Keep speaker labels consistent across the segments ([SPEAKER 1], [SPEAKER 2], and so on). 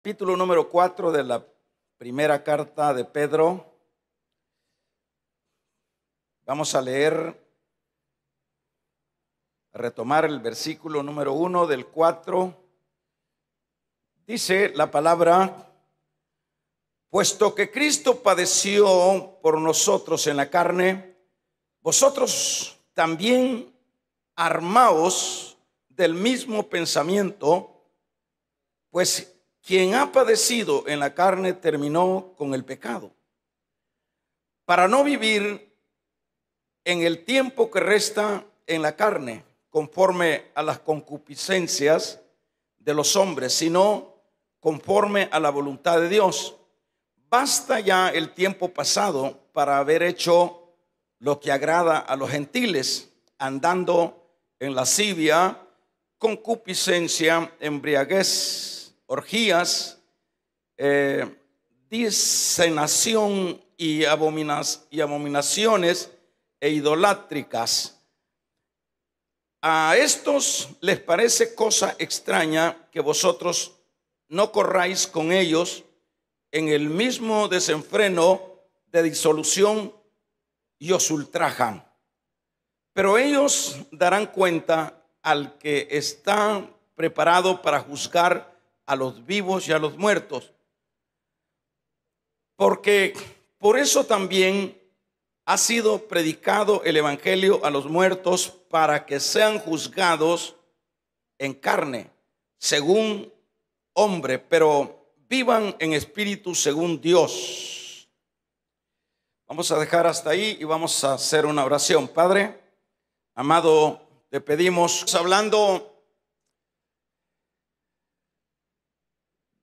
[SPEAKER 1] Capítulo número 4 de la primera carta de Pedro. Vamos a leer, a retomar el versículo número 1 del 4. Dice la palabra: puesto que Cristo padeció por nosotros en la carne, vosotros también armaos del mismo pensamiento, pues quien ha padecido en la carne terminó con el pecado, para no vivir en el tiempo que resta en la carne, conforme a las concupiscencias de los hombres, sino conforme a la voluntad de Dios. Basta ya el tiempo pasado para haber hecho lo que agrada a los gentiles, andando en lascivia, concupiscencia, embriaguez, orgías, disenación y abominaciones e idolátricas. A estos les parece cosa extraña que vosotros no corráis con ellos en el mismo desenfreno de disolución y os ultrajan. Pero ellos darán cuenta al que está preparado para juzgar a los vivos y a los muertos. Porque por eso también ha sido predicado el evangelio a los muertos, para que sean juzgados en carne, según hombre, pero vivan en espíritu según Dios. Vamos a dejar hasta ahí y vamos a hacer una oración. Padre amado, te pedimos, hablando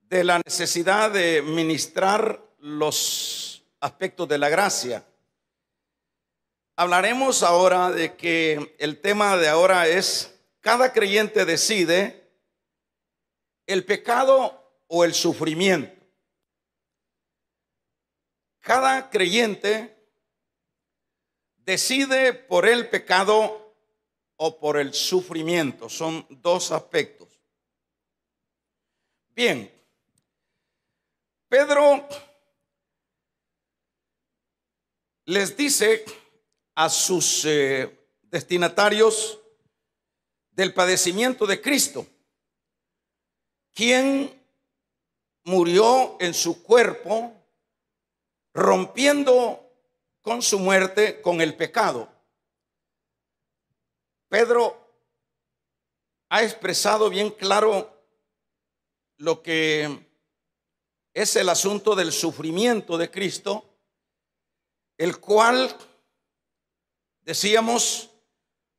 [SPEAKER 1] de la necesidad de ministrar los aspectos de la gracia. Hablaremos ahora de que el tema de ahora es: cada creyente decide el pecado o el sufrimiento. Cada creyente decide por el pecado o por el sufrimiento. Son dos aspectos. Bien, Pedro les dice a sus destinatarios del padecimiento de Cristo, quien murió en su cuerpo, rompiendo con su muerte con el pecado. Pedro ha expresado bien claro lo que es el asunto del sufrimiento de Cristo, el cual, decíamos,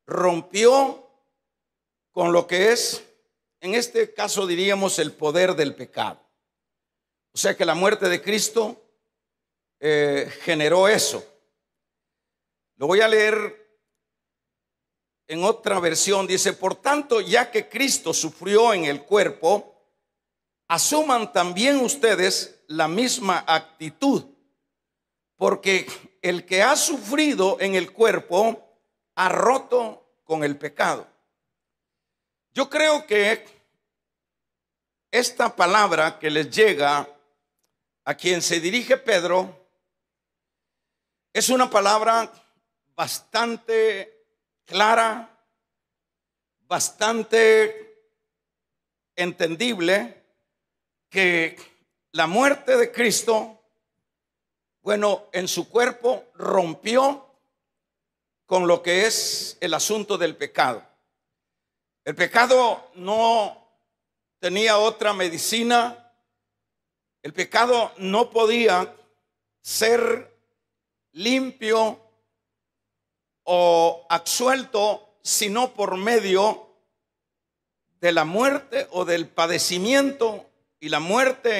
[SPEAKER 1] rompió con lo que es, en este caso diríamos, el poder del pecado. O sea que la muerte de Cristo generó eso. Lo voy a leer en otra versión. Dice: por tanto, ya que Cristo sufrió en el cuerpo, asuman también ustedes la misma actitud, porque el que ha sufrido en el cuerpo ha roto con el pecado. Yo creo que esta palabra que les llega a quien se dirige Pedro es una palabra bastante clara, bastante entendible, que la muerte de Cristo, bueno, en su cuerpo rompió con lo que es el asunto del pecado. El pecado no tenía otra medicina. El pecado no podía ser limpio o absuelto sino por medio de la muerte o del padecimiento y la muerte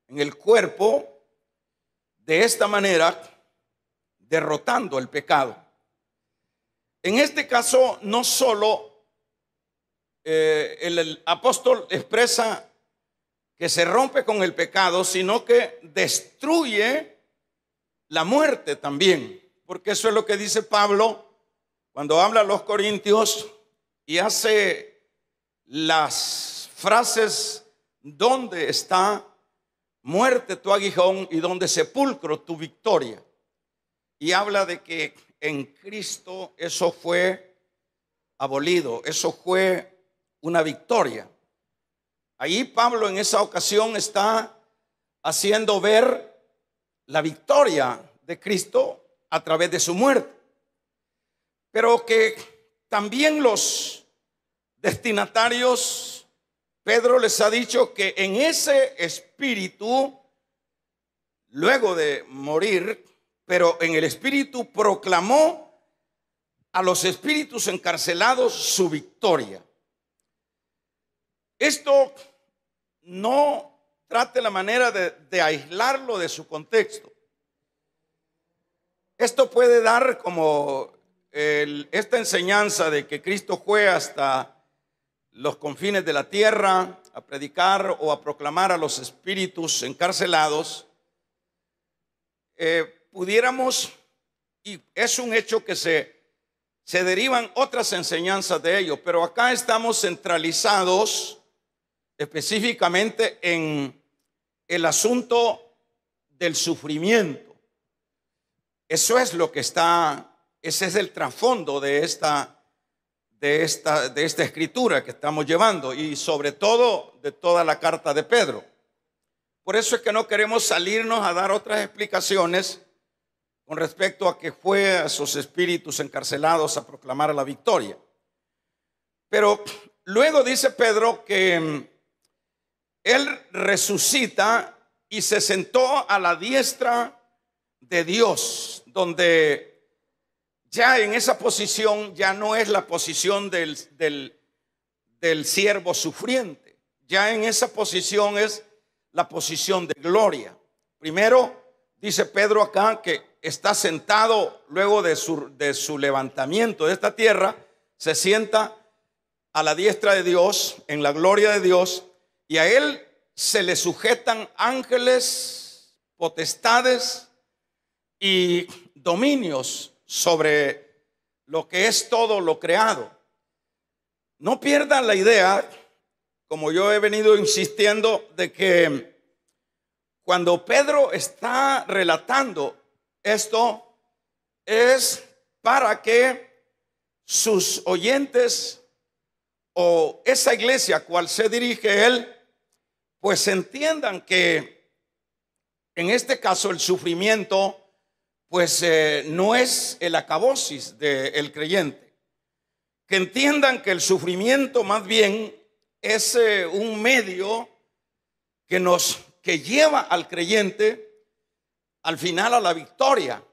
[SPEAKER 1] en el cuerpo, de esta manera derrotando el pecado. En este caso, no solo el apóstol expresa que se rompe con el pecado, sino que destruye la muerte también, porque eso es lo que dice Pablo cuando habla a los corintios y hace las frases ¿dónde está muerte tu aguijón y dónde sepulcro tu victoria? Y habla de que en Cristo eso fue abolido, eso fue una victoria. Ahí Pablo en esa ocasión está haciendo ver la victoria de Cristo a través de su muerte, pero que también los destinatarios, Pedro les ha dicho que en ese espíritu, luego de morir, pero en el espíritu proclamó a los espíritus encarcelados su victoria. Esto no trate la manera de aislarlo de su contexto. Esto puede dar como esta enseñanza de que Cristo fue hasta los confines de la tierra a predicar o a proclamar a los espíritus encarcelados. Pudiéramos, y es un hecho que se derivan otras enseñanzas de ello, pero acá estamos centralizados específicamente en el asunto del sufrimiento. Eso es lo que está, ese es el trasfondo de esta escritura que estamos llevando, y sobre todo de toda la carta de Pedro. Por eso es que no queremos salirnos a dar otras explicaciones con respecto a que fue a esos espíritus encarcelados a proclamar la victoria. Pero luego dice Pedro que él resucita y se sentó a la diestra de Dios, donde ya en esa posición ya no es la posición del siervo sufriente. Ya en esa posición es la posición de gloria. Primero dice Pedro acá que está sentado luego de su levantamiento de esta tierra, se sienta a la diestra de Dios, en la gloria de Dios, y a él se le sujetan ángeles, potestades y dominios sobre lo que es todo lo creado. No pierdan la idea, como yo he venido insistiendo, de que cuando Pedro está relatando esto es para que sus oyentes o esa iglesia a cual se dirige él, pues entiendan que en este caso el sufrimiento pues no es el acabosis del creyente. Que entiendan que el sufrimiento más bien es un medio que lleva al creyente al final a la victoria.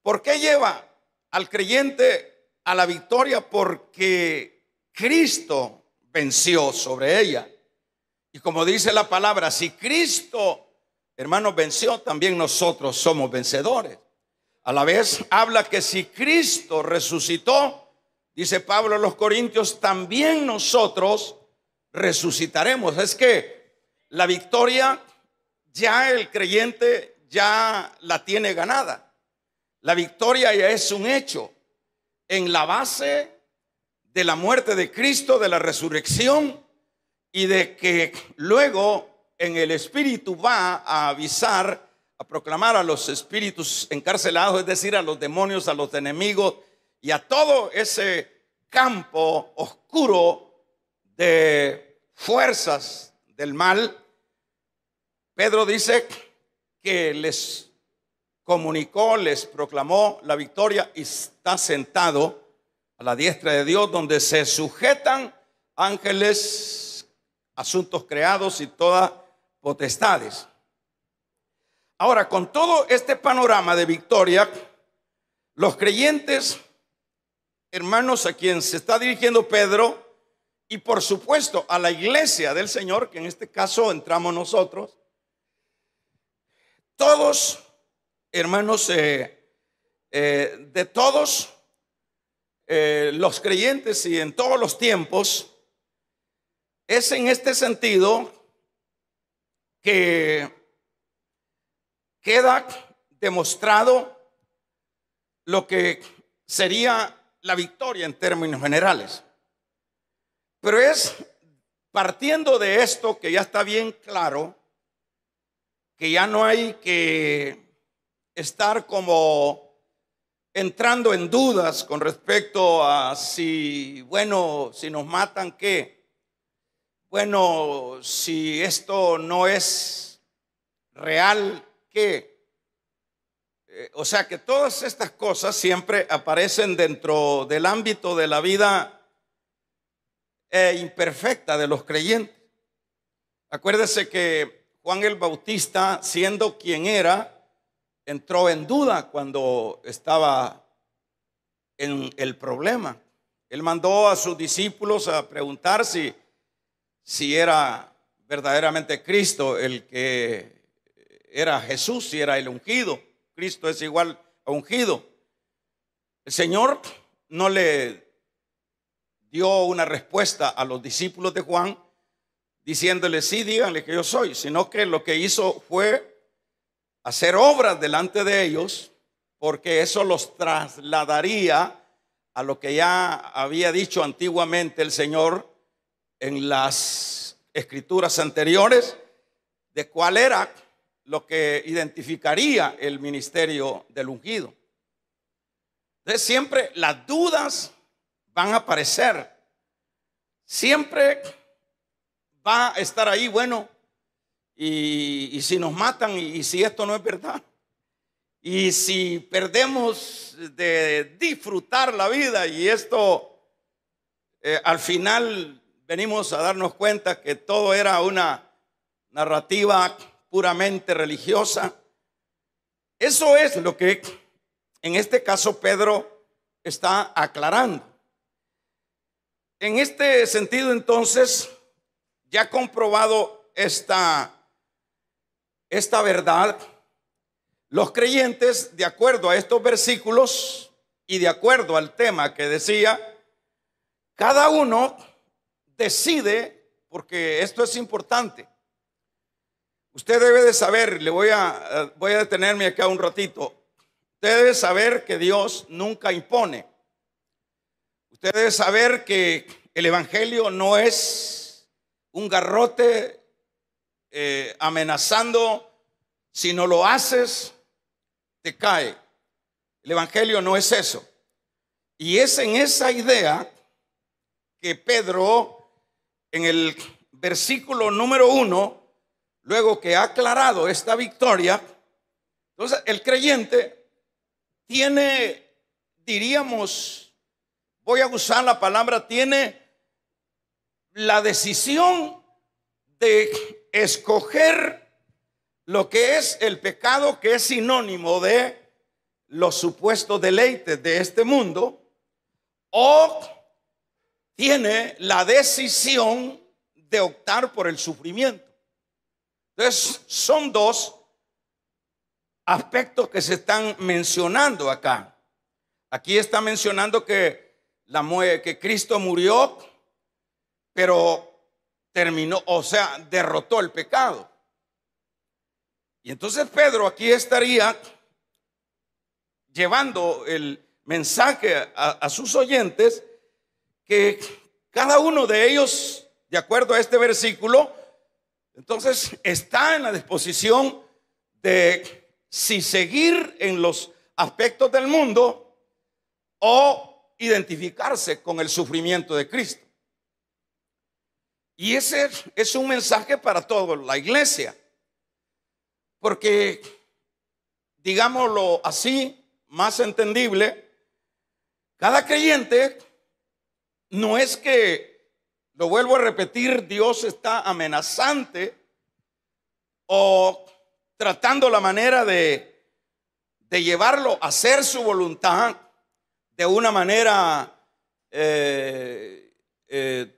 [SPEAKER 1] ¿Por qué lleva al creyente a la victoria? Porque Cristo venció sobre ella. Y como dice la palabra, si Cristo, hermanos, venció, también nosotros somos vencedores. A la vez habla que si Cristo resucitó, dice Pablo a los Corintios, también nosotros resucitaremos. Es que la victoria ya el creyente ya la tiene ganada. La victoria ya es un hecho en la base de la muerte de Cristo, de la resurrección, y de que luego en el Espíritu va a avisar, a proclamar a los espíritus encarcelados, es decir, a los demonios, a los enemigos y a todo ese campo oscuro de fuerzas del mal. Pedro dice que les comunicó, les proclamó la victoria y está sentado a la diestra de Dios, donde se sujetan ángeles, asuntos creados y todas potestades. Ahora, con todo este panorama de victoria, los creyentes, hermanos, a quien se está dirigiendo Pedro, y por supuesto a la iglesia del Señor, que en este caso entramos nosotros, todos, hermanos, de todos los creyentes y en todos los tiempos, es en este sentido que queda demostrado lo que sería la victoria en términos generales. Pero es partiendo de esto que ya está bien claro, que ya no hay que estar como entrando en dudas con respecto a si, bueno, si nos matan, ¿qué? Bueno, si esto no es real, ¿qué? O sea que todas estas cosas siempre aparecen dentro del ámbito de la vida imperfecta de los creyentes. Acuérdese que Juan el Bautista, siendo quien era, entró en duda cuando estaba en el problema. Él mandó a sus discípulos a preguntar si era verdaderamente Cristo el que era Jesús, si era el ungido. Cristo es igual a ungido. El Señor no le dio una respuesta a los discípulos de Juan diciéndole sí, díganle que yo soy, sino que lo que hizo fue hacer obras delante de ellos, porque eso los trasladaría a lo que ya había dicho antiguamente el Señor en las escrituras anteriores, de cuál era lo que identificaría el ministerio del ungido. Entonces siempre las dudas van a aparecer, siempre va a estar ahí, bueno, y si nos matan y si esto no es verdad, y si perdemos de disfrutar la vida y esto al final venimos a darnos cuenta que todo era una narrativa puramente religiosa. Eso es lo que en este caso Pedro está aclarando. En este sentido, entonces, ya comprobado esta verdad, los creyentes, de acuerdo a estos versículos y de acuerdo al tema que decía, cada uno decide, porque esto es importante. Usted debe de saber, voy a detenerme acá un ratito. Usted debe saber que Dios nunca impone. Usted debe saber que el evangelio no es un garrote amenazando, si no lo haces, te cae. El evangelio no es eso. Y es en esa idea que Pedro, en el versículo número 1, luego que ha aclarado esta victoria, entonces el creyente tiene, diríamos, voy a usar la palabra, tiene la decisión de escoger lo que es el pecado, que es sinónimo de los supuestos deleites de este mundo, o tiene la decisión de optar por el sufrimiento. Entonces son dos aspectos que se están mencionando acá. Aquí está mencionando que Cristo murió, pero terminó, o sea, derrotó el pecado. Y entonces Pedro aquí estaría llevando el mensaje a sus oyentes, que cada uno de ellos, de acuerdo a este versículo, entonces está en la disposición de si seguir en los aspectos del mundo o identificarse con el sufrimiento de Cristo. Y ese es un mensaje para toda la iglesia, porque, digámoslo así, más entendible, cada creyente no es que, lo vuelvo a repetir, Dios está amenazante o tratando la manera de llevarlo a hacer su voluntad de una manera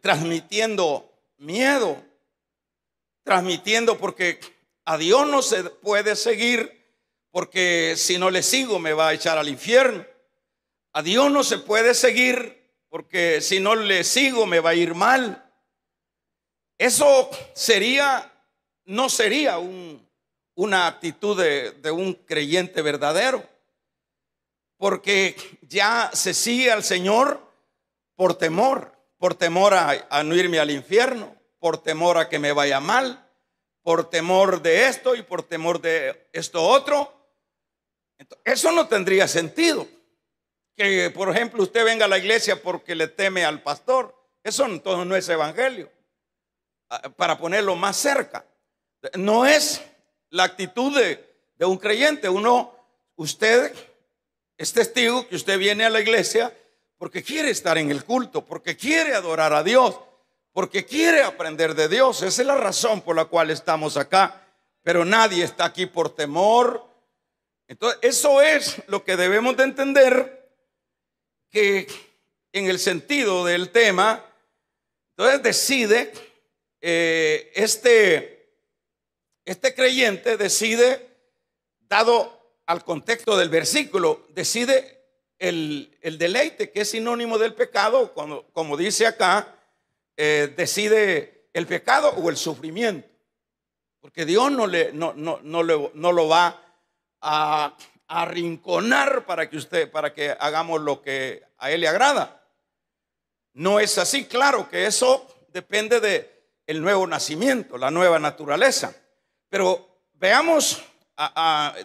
[SPEAKER 1] transmitiendo miedo, transmitiendo, porque a Dios no se puede seguir, porque si no le sigo me va a echar al infierno. A Dios no se puede seguir, porque si no le sigo me va a ir mal. Eso no sería una actitud de un creyente verdadero, porque ya se sigue al Señor por temor a no irme al infierno, por temor a que me vaya mal, por temor de esto y por temor de esto otro. Entonces, eso no tendría sentido. Que, por ejemplo, usted venga a la iglesia porque le teme al pastor. Eso entonces no es evangelio. Para ponerlo más cerca, no es la actitud de un creyente. Usted es testigo que usted viene a la iglesia porque quiere estar en el culto, porque quiere adorar a Dios, porque quiere aprender de Dios. Esa es la razón por la cual estamos acá. Pero nadie está aquí por temor. Entonces, eso es lo que debemos de entender, que en el sentido del tema, entonces decide, este creyente decide, dado al contexto del versículo, decide el deleite, que es sinónimo del pecado, como dice acá, decide el pecado o el sufrimiento, porque Dios no lo va a arrinconar para que hagamos lo que a Él le agrada. No es así. Claro que eso depende de el nuevo nacimiento, la nueva naturaleza. Pero veamos,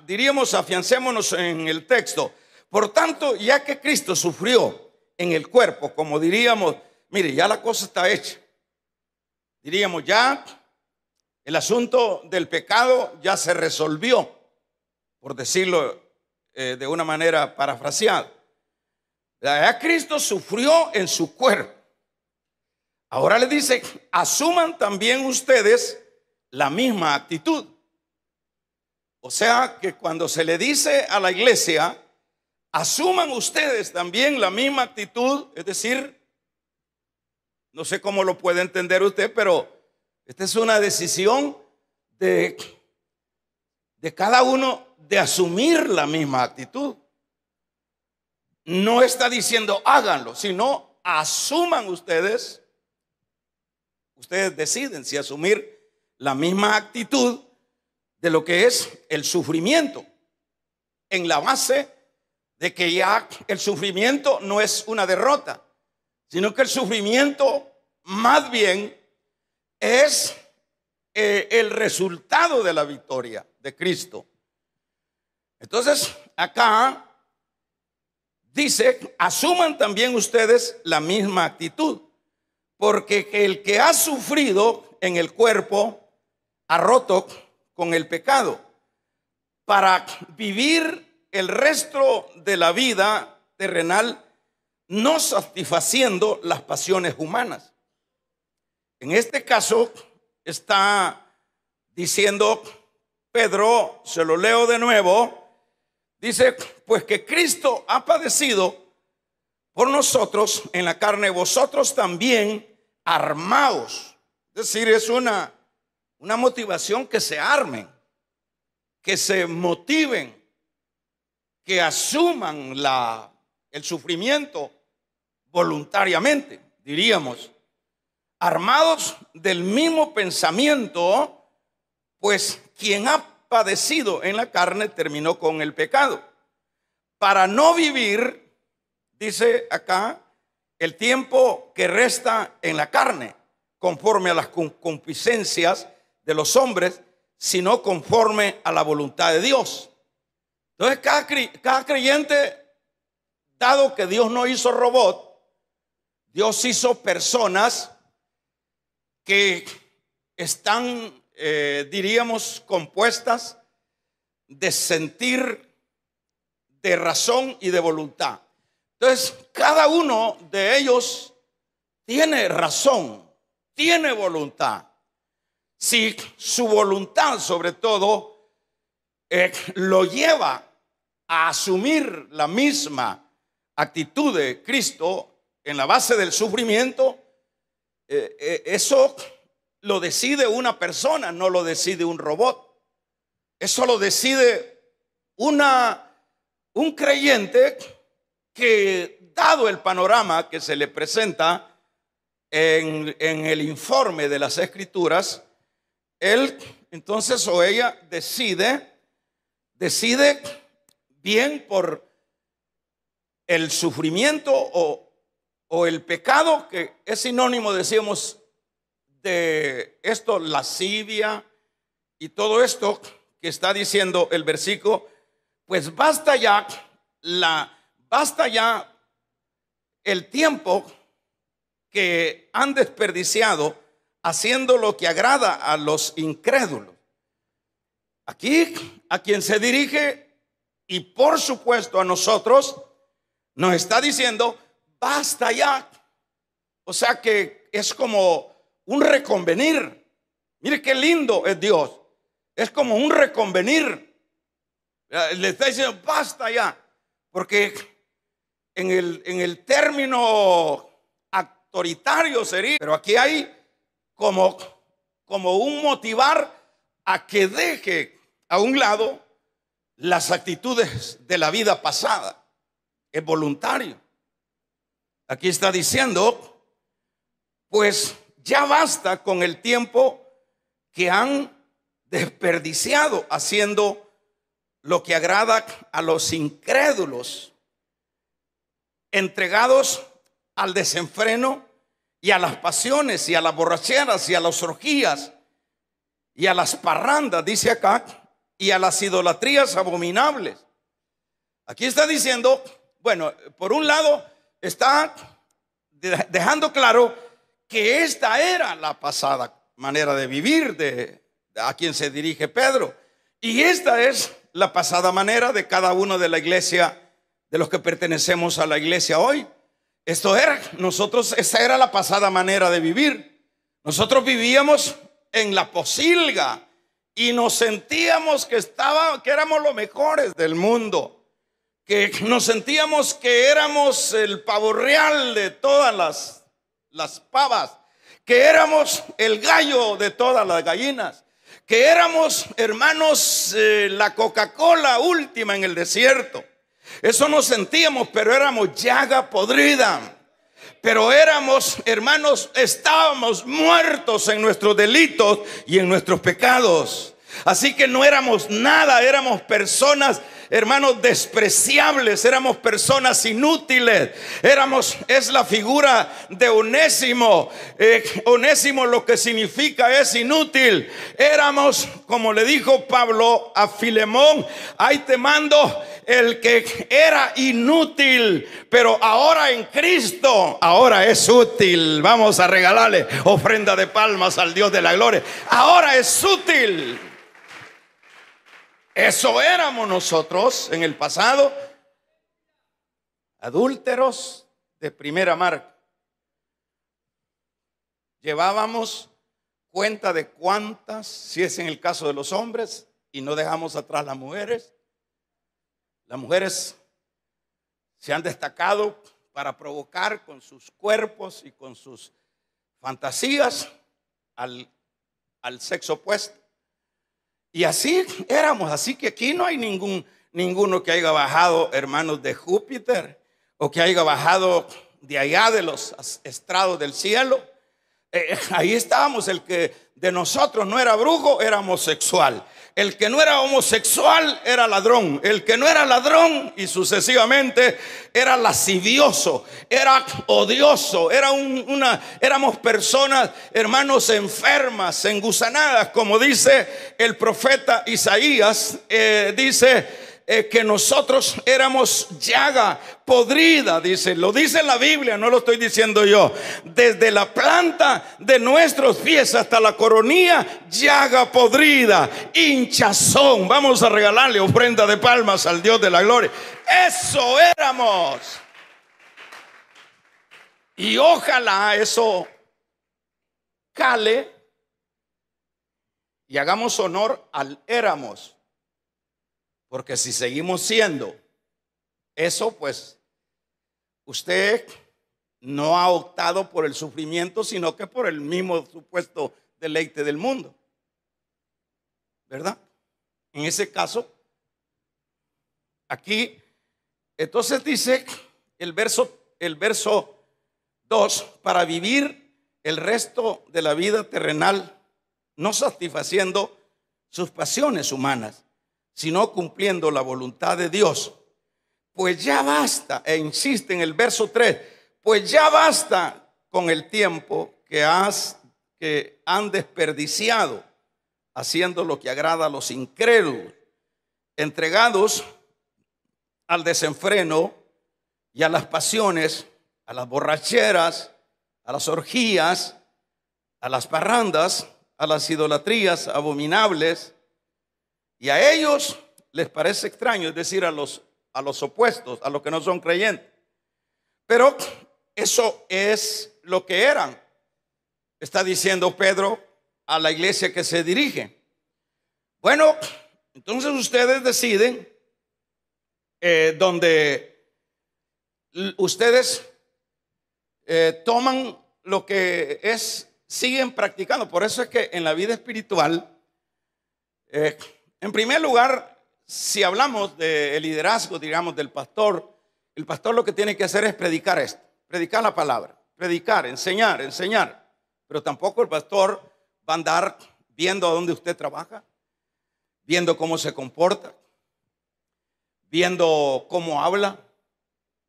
[SPEAKER 1] diríamos, afiancémonos en el texto. Por tanto, ya que Cristo sufrió en el cuerpo, como diríamos, mire, ya la cosa está hecha. Diríamos, ya el asunto del pecado ya se resolvió, por decirlo de una manera parafraseada. Ya Cristo sufrió en su cuerpo. Ahora le dice, asuman también ustedes la misma actitud. O sea que cuando se le dice a la iglesia, asuman ustedes también la misma actitud, es decir, no sé cómo lo puede entender usted, pero esta es una decisión de cada uno de asumir la misma actitud. No está diciendo háganlo, sino asuman ustedes. Ustedes deciden si asumir la misma actitud de lo que es el sufrimiento, en la base de que ya el sufrimiento no es una derrota, sino que el sufrimiento más bien es el resultado de la victoria de Cristo. Entonces, acá dice, asuman también ustedes la misma actitud, porque el que ha sufrido en el cuerpo ha roto con el pecado para vivir el resto de la vida terrenal no satisfaciendo las pasiones humanas. En este caso está diciendo Pedro, se lo leo de nuevo, dice, pues que Cristo ha padecido por nosotros en la carne, vosotros también armaos. Es decir, es una motivación, que se armen, que se motiven, que asuman el sufrimiento voluntariamente, diríamos, armados del mismo pensamiento, pues quien ha padecido en la carne terminó con el pecado, para no vivir, dice acá, el tiempo que resta en la carne, conforme a las concupiscencias de los hombres, sino conforme a la voluntad de Dios. Entonces cada creyente, dado que Dios no hizo robot, Dios hizo personas que están, diríamos, compuestas de sentir, de razón y de voluntad. Entonces, cada uno de ellos tiene razón, tiene voluntad. Si su voluntad, sobre todo, lo lleva a asumir la misma actitud de Cristo en la base del sufrimiento, eso lo decide una persona, no lo decide un robot. Eso lo decide un creyente que, dado el panorama que se le presenta en el informe de las Escrituras, él entonces o ella decide bien por el sufrimiento o el pecado, que es sinónimo, decíamos, de esto, lascivia y todo esto que está diciendo el versículo, pues basta ya el tiempo que han desperdiciado haciendo lo que agrada a los incrédulos. Aquí a quien se dirige, y por supuesto a nosotros, nos está diciendo basta ya. O sea que es como un reconvenir. Mire qué lindo es Dios. Es como un reconvenir. Le está diciendo basta ya. Porque en el término autoritario sería, pero aquí hay como un motivar a que deje a un lado las actitudes de la vida pasada. Es voluntario. Aquí está diciendo, pues ya basta con el tiempo que han desperdiciado haciendo lo que agrada a los incrédulos, entregados al desenfreno y a las pasiones y a las borracheras y a las orgías y a las parrandas, dice acá, y a las idolatrías abominables. Aquí está diciendo, bueno, por un lado está dejando claro que esta era la pasada manera de vivir a quien se dirige Pedro, y esta es la pasada manera de cada uno de la iglesia, de los que pertenecemos a la iglesia hoy. Esa era la pasada manera de vivir. Nosotros vivíamos en la posilga y nos sentíamos que éramos los mejores del mundo, que nos sentíamos que éramos el pavo real de todas las pavas, que éramos el gallo de todas las gallinas, que éramos, hermanos, la Coca-Cola última en el desierto. Eso nos sentíamos, pero éramos llaga podrida. Pero éramos, hermanos, estábamos muertos en nuestros delitos y en nuestros pecados. Así que no éramos nada, éramos personas, hermanos, despreciables, éramos personas inútiles. Es la figura de Onésimo. Onésimo lo que significa es inútil. Éramos, como le dijo Pablo a Filemón, ahí te mando el que era inútil, pero ahora en Cristo, ahora es útil. Vamos a regalarle ofrenda de palmas al Dios de la gloria. Ahora es útil. Eso éramos nosotros en el pasado, adúlteros de primera marca. Llevábamos cuenta de cuántas, si es en el caso de los hombres, y no dejamos atrás las mujeres. Las mujeres se han destacado para provocar con sus cuerpos y con sus fantasías al sexo opuesto. Y así éramos. Así que aquí no hay ninguno que haya bajado, hermanos, de Júpiter, o que haya bajado de allá de los estrados del cielo. Ahí estábamos. El que de nosotros no era brujo era homosexual. El que no era homosexual era ladrón. El que no era ladrón, y sucesivamente, era lascivioso, era odioso, éramos personas, hermanos, enfermas, engusanadas, como dice el profeta Isaías. Dice que nosotros éramos llaga podrida, dice, lo dice la Biblia, no lo estoy diciendo yo. Desde la planta de nuestros pies hasta la coronilla, llaga podrida, hinchazón. Vamos a regalarle ofrenda de palmas al Dios de la gloria. Eso éramos. Y ojalá eso cale y hagamos honor al éramos. Porque si seguimos siendo eso, pues usted no ha optado por el sufrimiento, sino que por el mismo supuesto deleite del mundo, ¿verdad? En ese caso, aquí, entonces dice el verso 2, para vivir el resto de la vida terrenal, no satisfaciendo sus pasiones humanas, sino cumpliendo la voluntad de Dios. Pues ya basta, e insiste en el verso 3, pues ya basta con el tiempo que que han desperdiciado, haciendo lo que agrada a los incrédulos, entregados al desenfreno y a las pasiones, a las borracheras, a las orgías, a las parrandas, a las idolatrías abominables, y a ellos les parece extraño, es decir, a los opuestos, a los que no son creyentes. Pero eso es lo que eran, está diciendo Pedro a la iglesia que se dirige. Bueno, entonces ustedes deciden donde ustedes toman lo que es, siguen practicando. Por eso es que en la vida espiritual, en primer lugar, si hablamos del liderazgo, digamos, del pastor, el pastor lo que tiene que hacer es predicar esto, predicar la palabra, predicar, enseñar. Pero tampoco el pastor va a andar viendo a dónde usted trabaja, viendo cómo se comporta, viendo cómo habla,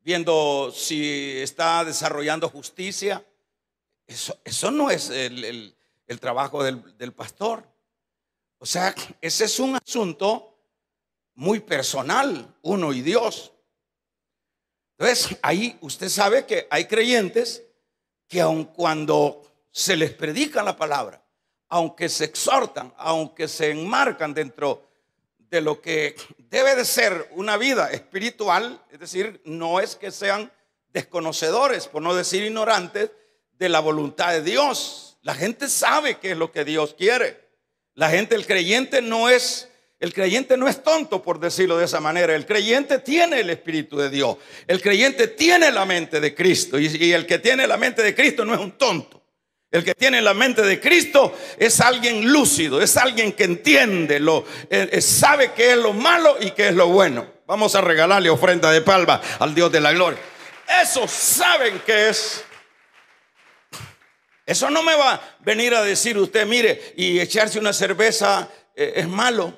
[SPEAKER 1] viendo si está desarrollando justicia. Eso no es el trabajo del pastor. O sea, ese es un asunto muy personal, uno y Dios. Entonces, ahí usted sabe que hay creyentes que aun cuando se les predica la palabra, aunque se exhortan, aunque se enmarcan dentro de lo que debe de ser una vida espiritual, es decir, no es que sean desconocedores, por no decir ignorantes, de la voluntad de Dios. La gente sabe qué es lo que Dios quiere. La gente, el creyente no es tonto, por decirlo de esa manera. El creyente tiene el Espíritu de Dios. El creyente tiene la mente de Cristo. Y el que tiene la mente de Cristo no es un tonto. El que tiene la mente de Cristo es alguien lúcido, es alguien que entiende, sabe qué es lo malo y qué es lo bueno. Vamos a regalarle ofrenda de palma al Dios de la gloria. Eso saben que es. Eso no me va a venir a decir usted, mire, y echarse una cerveza es malo.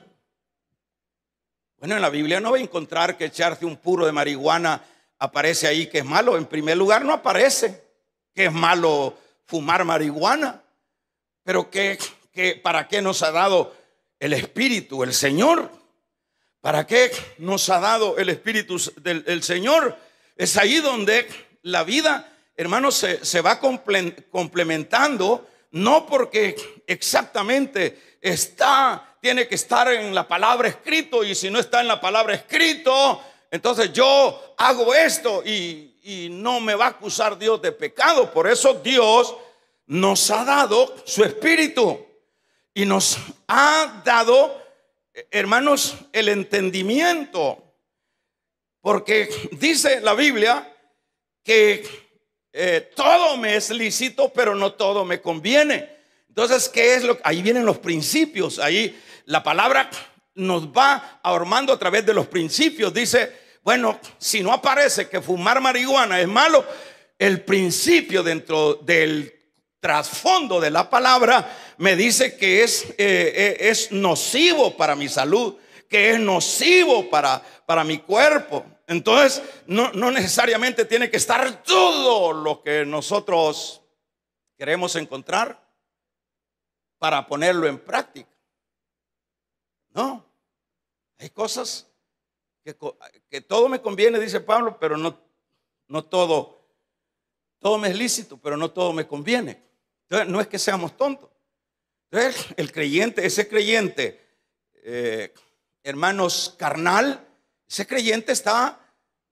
[SPEAKER 1] Bueno, en la Biblia no va a encontrar que echarse un puro de marihuana aparece ahí que es malo. En primer lugar, no aparece que es malo fumar marihuana. Pero ¿para qué nos ha dado el Espíritu, el Señor? ¿Para qué nos ha dado el Espíritu del Señor? Es ahí donde la vida, hermanos, se va complementando, no porque exactamente tiene que estar en la palabra escrito, y si no está en la palabra escrito, entonces yo hago esto y no me va a acusar Dios de pecado. Por eso Dios nos ha dado su Espíritu y nos ha dado, hermanos, el entendimiento, porque dice la Biblia que todo me es lícito, pero no todo me conviene. Entonces, ¿qué es ahí vienen los principios? Ahí la palabra nos va armando a través de los principios. Dice, bueno, si no aparece que fumar marihuana es malo, el principio dentro del trasfondo de la palabra me dice que es nocivo para mi salud, que es nocivo para mi cuerpo. Entonces, no necesariamente tiene que estar todo lo que nosotros queremos encontrar para ponerlo en práctica. No, hay cosas que todo me conviene, dice Pablo, pero no todo me es lícito, pero no todo me conviene. Entonces, no es que seamos tontos. Entonces, ese creyente, hermanos, carnal, ese creyente está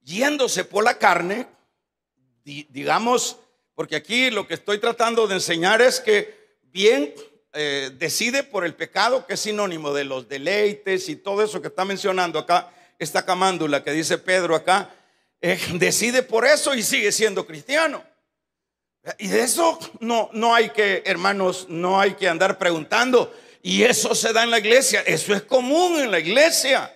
[SPEAKER 1] yéndose por la carne, digamos, porque aquí lo que estoy tratando de enseñar es que bien decide por el pecado, que es sinónimo de los deleites y todo eso que está mencionando acá, esta camándula que dice Pedro acá, decide por eso y sigue siendo cristiano. Y de eso no hay que, hermanos, no hay que andar preguntando. Y eso se da en la iglesia, eso es común en la iglesia.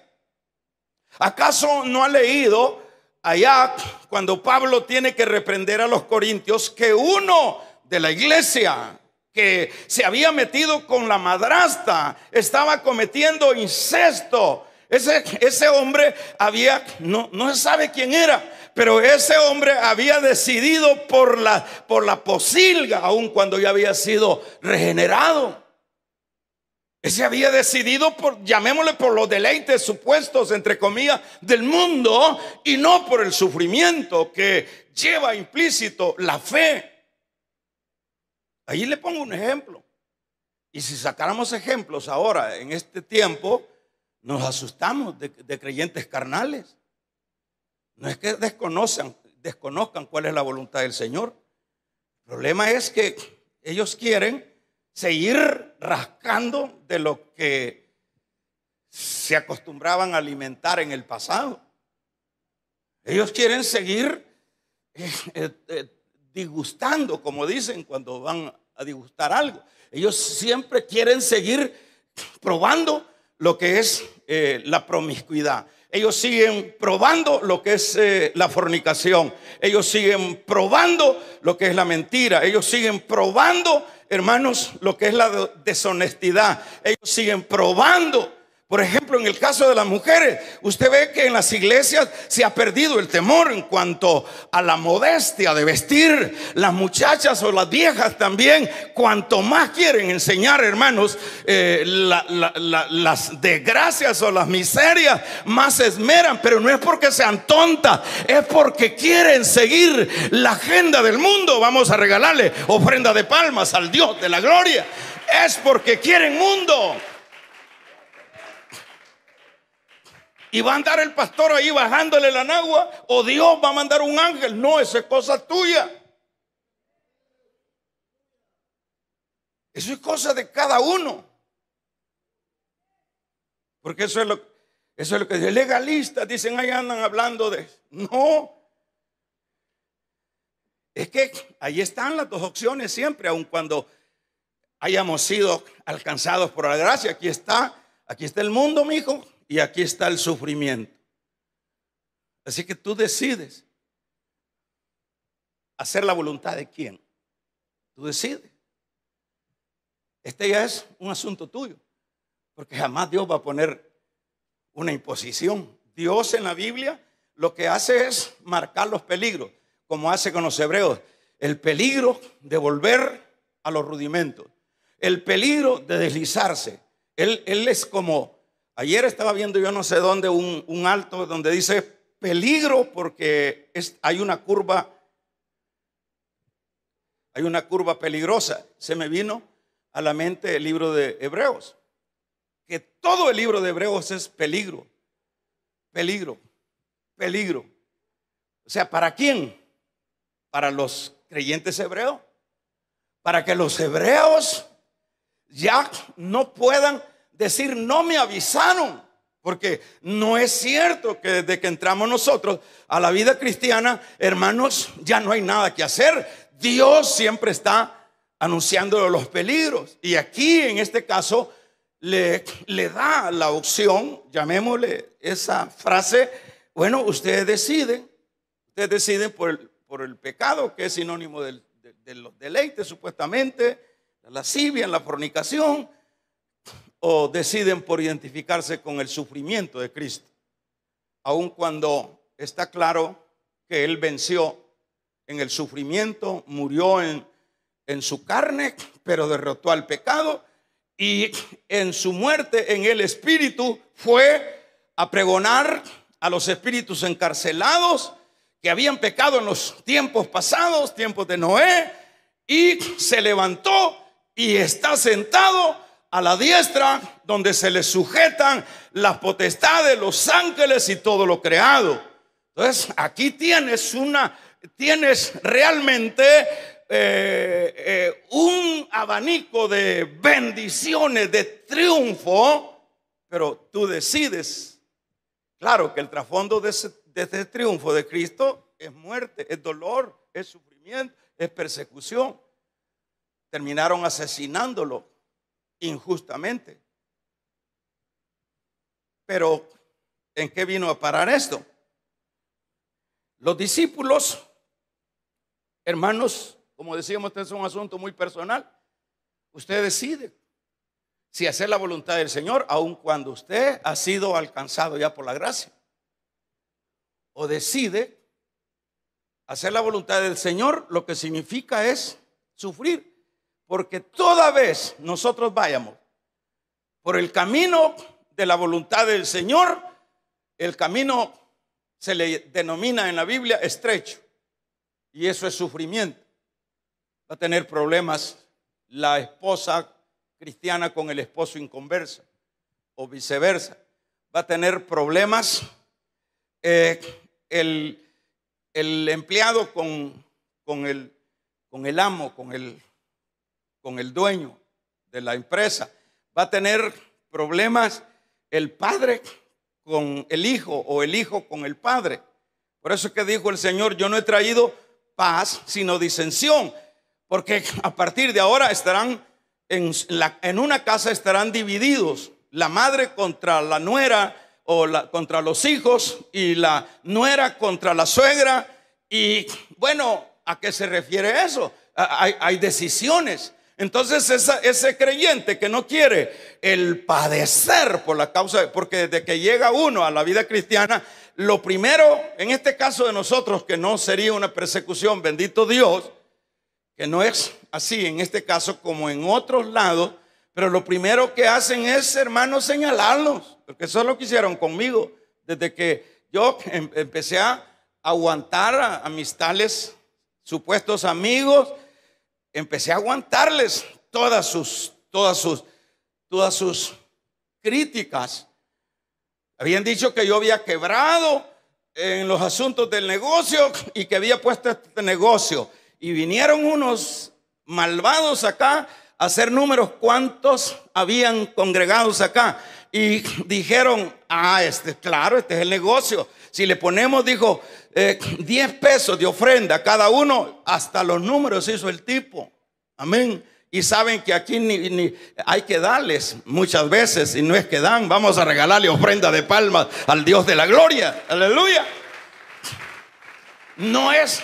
[SPEAKER 1] ¿Acaso no ha leído allá cuando Pablo tiene que reprender a los corintios que uno de la iglesia que se había metido con la madrastra estaba cometiendo incesto? Ese hombre había, no se sabe quién era, pero ese hombre había decidido por la posilga, aun cuando ya había sido regenerado. Ese había decidido llamémosle por los deleites supuestos, entre comillas, del mundo, y no por el sufrimiento que lleva implícito la fe. Ahí le pongo un ejemplo. Y si sacáramos ejemplos ahora en este tiempo, nos asustamos de creyentes carnales. No es que desconozcan cuál es la voluntad del Señor. El problema es que ellos quieren seguir rascando de lo que se acostumbraban a alimentar en el pasado. Ellos quieren seguir disgustando, como dicen cuando van a disgustar algo. Ellos siempre quieren seguir probando lo que es la promiscuidad. Ellos siguen probando lo que es la fornicación. Ellos siguen probando lo que es la mentira. Ellos siguen probando, hermanos, lo que es la deshonestidad. Ellos siguen probando. Por ejemplo, en el caso de las mujeres, usted ve que en las iglesias se ha perdido el temor en cuanto a la modestia de vestir. Las muchachas o las viejas también, cuanto más quieren enseñar, hermanos, las desgracias o las miserias, más se esmeran. Pero no es porque sean tontas, es porque quieren seguir la agenda del mundo. Vamos a regalarle ofrenda de palmas al Dios de la gloria. Es porque quieren mundo. Y va a andar el pastor ahí bajándole la nagua, o Dios va a mandar un ángel. No, eso es cosa tuya. Eso es cosa de cada uno. Porque eso es lo que dicen legalistas, dicen, ahí andan hablando de. No. Es que ahí están las dos opciones siempre, aun cuando hayamos sido alcanzados por la gracia. Aquí está el mundo, mi hijo. Y aquí está el sufrimiento. Así que tú decides hacer la voluntad de quién. Tú decides. Este ya es un asunto tuyo, porque jamás Dios va a poner una imposición. Dios en la Biblia lo que hace es marcar los peligros, como hace con los hebreos. El peligro de volver a los rudimentos, el peligro de deslizarse. Él es como... Ayer estaba viendo yo no sé dónde un alto donde dice peligro porque hay una curva peligrosa. Se me vino a la mente el libro de Hebreos, que todo el libro de Hebreos es peligro, peligro, peligro. O sea, ¿para quién? Para los creyentes hebreos, para que los hebreos ya no puedan decir no me avisaron, porque no es cierto que desde que entramos nosotros a la vida cristiana, hermanos, ya no hay nada que hacer. Dios siempre está anunciando los peligros, y aquí en este caso le da la opción, llamémosle esa frase, bueno, ustedes deciden por el pecado, que es sinónimo de los deleites supuestamente, la lascivia, la fornicación, o deciden por identificarse con el sufrimiento de Cristo, aun cuando está claro que Él venció en el sufrimiento, murió en su carne, pero derrotó al pecado, y en su muerte en el Espíritu fue a pregonar a los espíritus encarcelados que habían pecado en los tiempos pasados, tiempos de Noé, y se levantó y está sentado a la diestra, donde se le sujetan las potestades, los ángeles y todo lo creado. Entonces aquí tienes realmente un abanico de bendiciones, de triunfo, pero tú decides. Claro que el trasfondo de este triunfo de Cristo es muerte, es dolor, es sufrimiento, es persecución. Terminaron asesinándolo injustamente. Pero ¿en qué vino a parar esto? Los discípulos, hermanos, como decíamos, este es un asunto muy personal. Usted decide. si hacer la voluntad del Señor, aun cuando usted ha sido alcanzado ya por la gracia. O decide hacer la voluntad del Señor, lo que significa es sufrir. Porque toda vez nosotros vayamos por el camino de la voluntad del Señor, el camino se le denomina en la Biblia estrecho. Y eso es sufrimiento. Va a tener problemas la esposa cristiana con el esposo inconverso o viceversa. Va a tener problemas el empleado con el amo, con el dueño de la empresa. Va a tener problemas el padre con el hijo o el hijo con el padre. Por eso es que dijo el Señor: yo no he traído paz sino disensión, porque a partir de ahora estarán en una casa estarán divididos, la madre contra la nuera o contra los hijos, y la nuera contra la suegra. Y bueno, ¿a qué se refiere eso? Hay decisiones. Entonces ese creyente que no quiere el padecer por la causa, porque desde que llega uno a la vida cristiana, lo primero, en este caso de nosotros, que no sería una persecución, bendito Dios, que no es así en este caso como en otros lados, pero lo primero que hacen es, hermanos, señalarlos, porque eso es lo que hicieron conmigo. Desde que yo empecé a aguantar a mis tales supuestos amigos, empecé a aguantarles todas sus críticas. Habían dicho que yo había quebrado en los asuntos del negocio y que había puesto este negocio. Y vinieron unos malvados acá a hacer números, cuántos habían congregados acá. Y dijeron: claro, este es el negocio. Si le ponemos, dijo, 10 pesos de ofrenda a cada uno, hasta los números hizo el tipo. Amén. Y saben que aquí ni hay que darles muchas veces, y no es que dan, vamos a regalarle ofrenda de palmas al Dios de la gloria. Aleluya. No es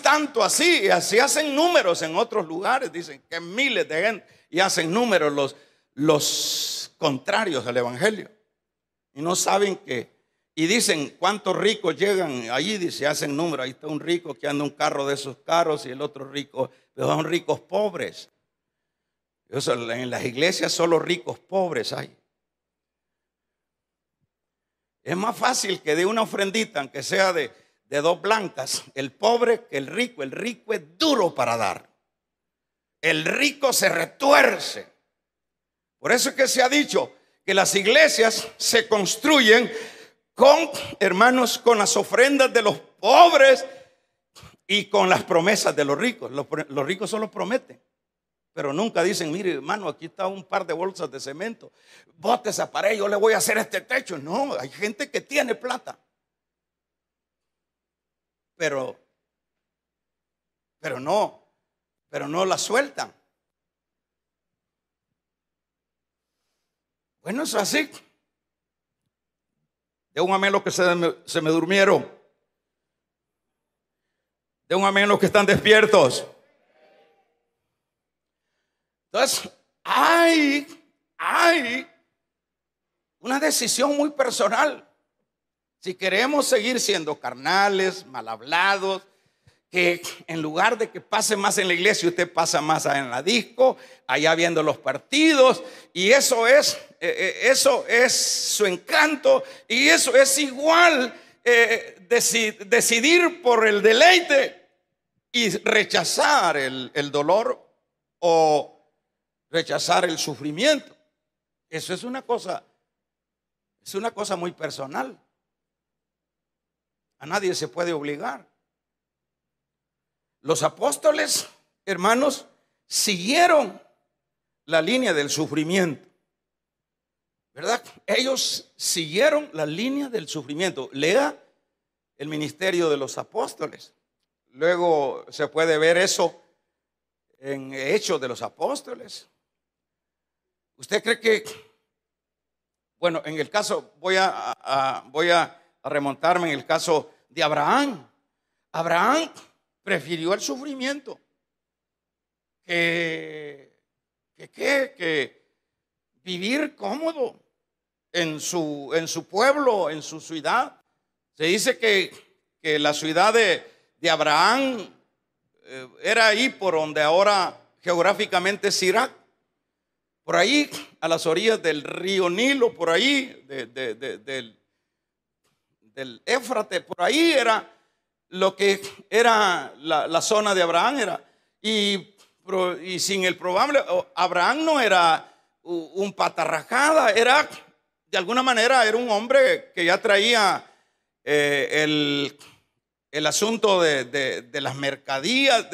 [SPEAKER 1] tanto así. Así hacen números en otros lugares. Dicen que miles de gente, y hacen números los contrarios al evangelio. Y no saben que, y dicen cuántos ricos llegan allí, dice, hacen números. Ahí está un rico que anda un carro de esos caros, y el otro rico, pero son ricos pobres. En las iglesias solo ricos pobres hay. Es más fácil que dé una ofrendita, aunque sea de 2 blancas, el pobre, que el rico. El rico es duro para dar. El rico se retuerce. Por eso es que se ha dicho que las iglesias se construyen con, hermanos, con las ofrendas de los pobres y con las promesas de los ricos. Los ricos solo prometen, pero nunca dicen: mire, hermano, aquí está un par de bolsas de cemento, bote esa pared, yo le voy a hacer este techo. No, hay gente que tiene plata, pero no la sueltan. Bueno, eso es así. De un amén los que se me durmieron. De un amén los que están despiertos. Entonces, hay una decisión muy personal. Si queremos seguir siendo carnales, mal hablados, que en lugar de que pase más en la iglesia, usted pasa más en la disco, allá viendo los partidos, y eso es su encanto, y eso es igual decidir por el deleite y rechazar el dolor o rechazar el sufrimiento. Eso es una cosa muy personal. A nadie se puede obligar. Los apóstoles, hermanos, siguieron la línea del sufrimiento, ¿verdad? Ellos siguieron la línea del sufrimiento. Lea el ministerio de los apóstoles. Luego se puede ver eso en Hechos de los Apóstoles. ¿Usted cree que, bueno, en el caso, voy a remontarme en el caso de Abraham? Abraham prefirió el sufrimiento que que vivir cómodo en su pueblo, en su ciudad. Se dice que la ciudad de Abraham era ahí por donde ahora geográficamente es Irak. Por ahí, a las orillas del río Nilo, por ahí, del Éufrates, por ahí era lo que era la zona de Abraham. Y sin el probable, Abraham no era un patarrajada, de alguna manera era un hombre que ya traía el asunto de las mercadías,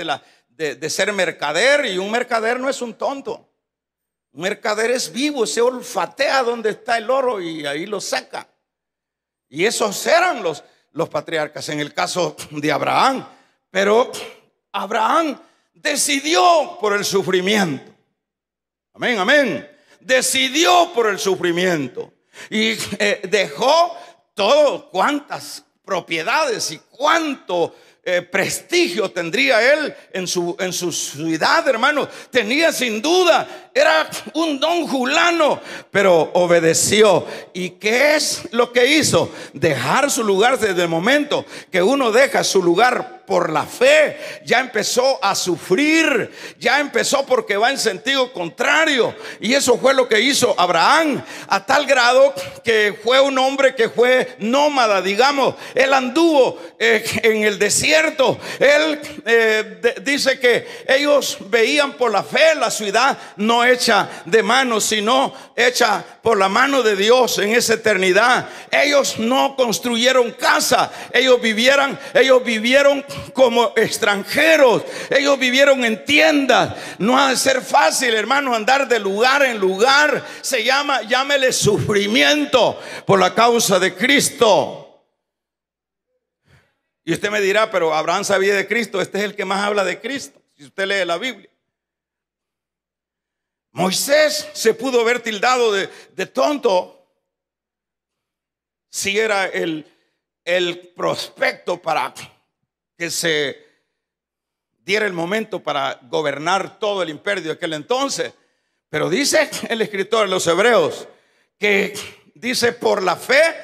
[SPEAKER 1] de ser mercader. Y un mercader no es un tonto. Un mercader es vivo, se olfatea donde está el oro y ahí lo saca. Y esos eran los patriarcas en el caso de Abraham. Pero Abraham decidió por el sufrimiento. Amén, amén. Decidió por el sufrimiento. Y dejó todo, cuántas propiedades y cuánto prestigio tendría él en su ciudad, hermano. Tenía sin duda, era un don Julano, pero obedeció. ¿Y qué es lo que hizo? Dejar su lugar. Desde el momento que uno deja su lugar por la fe, ya empezó a sufrir, ya empezó porque va en sentido contrario. Y eso fue lo que hizo Abraham, a tal grado que fue un hombre que fue nómada, digamos. Él anduvo en el desierto. Él dice que ellos veían por la fe la ciudad no hecha de manos, sino hecha por la mano de Dios en esa eternidad. Ellos no construyeron casa, ellos vivieron como extranjeros, ellos vivieron en tiendas. No ha de ser fácil, hermano, andar de lugar en lugar. Llámele sufrimiento por la causa de Cristo. Y usted me dirá, pero Abraham sabía de Cristo. Este es el que más habla de Cristo, si usted lee la Biblia. Moisés se pudo haber tildado de tonto si era el prospecto para que se diera el momento para gobernar todo el imperio de aquel entonces. Pero dice el escritor de los Hebreos que dice por la fe